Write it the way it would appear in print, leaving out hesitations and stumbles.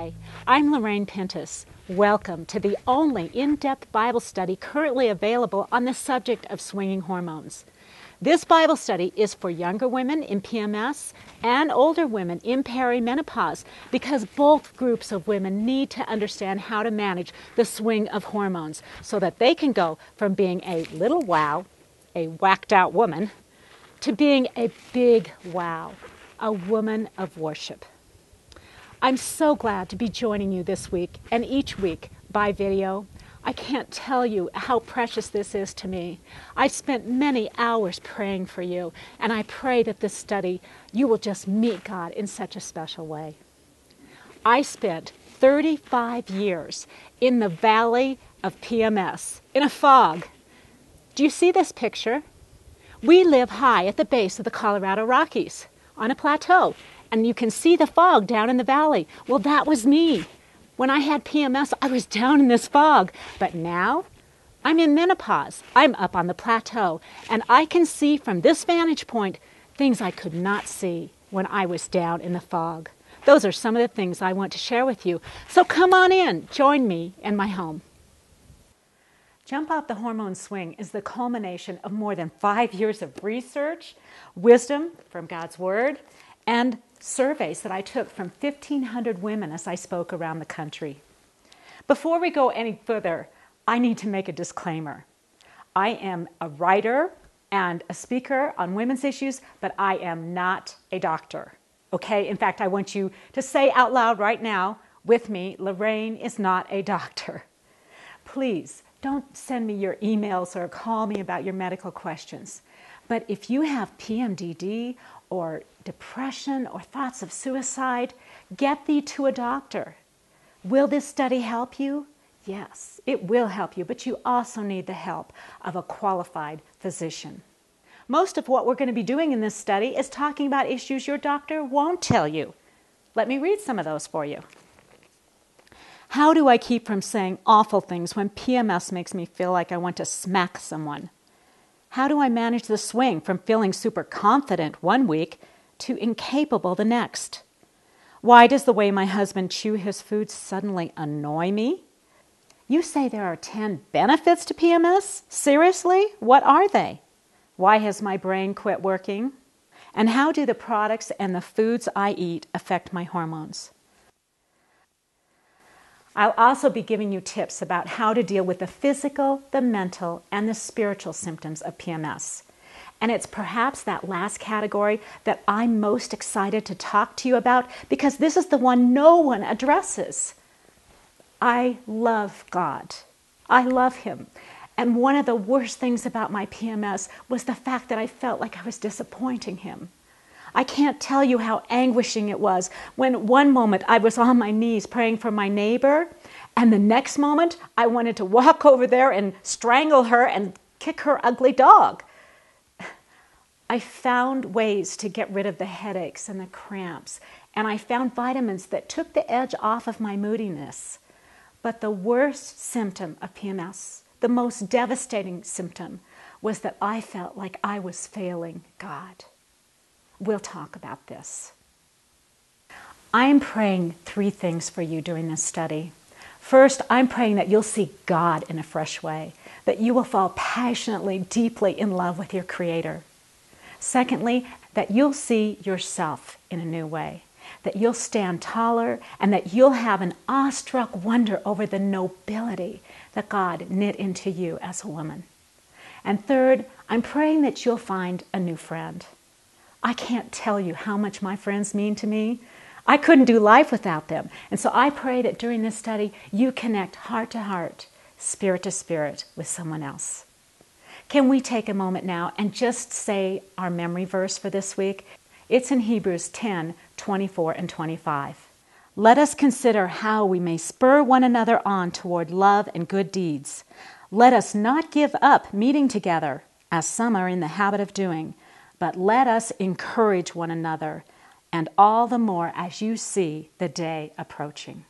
Hi, I'm Lorraine Pintus. Welcome to the only in-depth Bible study currently available on the subject of swinging hormones. This Bible study is for younger women in PMS and older women in perimenopause because both groups of women need to understand how to manage the swing of hormones so that they can go from being a little wow, a whacked out woman, to being a big wow, a woman of worship. I'm so glad to be joining you this week and each week by video. I can't tell you how precious this is to me. I've spent many hours praying for you, and I pray that this study, you will just meet God in such a special way. I spent 35 years in the valley of PMS, in a fog. Do you see this picture? We live high at the base of the Colorado Rockies, on a plateau. And you can see the fog down in the valley. Well, that was me. When I had PMS, I was down in this fog. But now, I'm in menopause. I'm up on the plateau. And I can see from this vantage point things I could not see when I was down in the fog. Those are some of the things I want to share with you. So come on in. Join me in my home. Jump Out the Hormone Swing is the culmination of more than 5 years of research, wisdom from God's Word, and surveys that I took from 1,500 women as I spoke around the country. Before we go any further, I need to make a disclaimer. I am a writer and a speaker on women's issues, but I am not a doctor. Okay? In fact, I want you to say out loud right now with me, Lorraine is not a doctor. Please don't send me your emails or call me about your medical questions. But if you have PMDD or depression or thoughts of suicide, get thee to a doctor. Will this study help you? Yes, it will help you, but you also need the help of a qualified physician. Most of what we're going to be doing in this study is talking about issues your doctor won't tell you. Let me read some of those for you. How do I keep from saying awful things when PMS makes me feel like I want to smack someone? How do I manage the swing from feeling super confident one week to incapable the next? Why does the way my husband chew his food suddenly annoy me? You say there are 10 benefits to PMS? Seriously? What are they? Why has my brain quit working? And how do the products and the foods I eat affect my hormones? I'll also be giving you tips about how to deal with the physical, the mental, and the spiritual symptoms of PMS. And it's perhaps that last category that I'm most excited to talk to you about because this is the one no one addresses. I love God. I love Him. And one of the worst things about my PMS was the fact that I felt like I was disappointing Him. I can't tell you how anguishing it was when one moment I was on my knees praying for my neighbor, and the next moment I wanted to walk over there and strangle her and kick her ugly dog. I found ways to get rid of the headaches and the cramps, and I found vitamins that took the edge off of my moodiness. But the worst symptom of PMS, the most devastating symptom, was that I felt like I was failing God. We'll talk about this. I am praying 3 things for you during this study. First, I'm praying that you'll see God in a fresh way, that you will fall passionately, deeply in love with your Creator. Secondly, that you'll see yourself in a new way, that you'll stand taller, and that you'll have an awestruck wonder over the nobility that God knit into you as a woman. And third, I'm praying that you'll find a new friend. I can't tell you how much my friends mean to me. I couldn't do life without them. And so I pray that during this study, you connect heart to heart, spirit to spirit with someone else. Can we take a moment now and just say our memory verse for this week? It's in Hebrews 10, 24 and 25. Let us consider how we may spur one another on toward love and good deeds. Let us not give up meeting together, as some are in the habit of doing, but let us encourage one another, and all the more as you see the day approaching.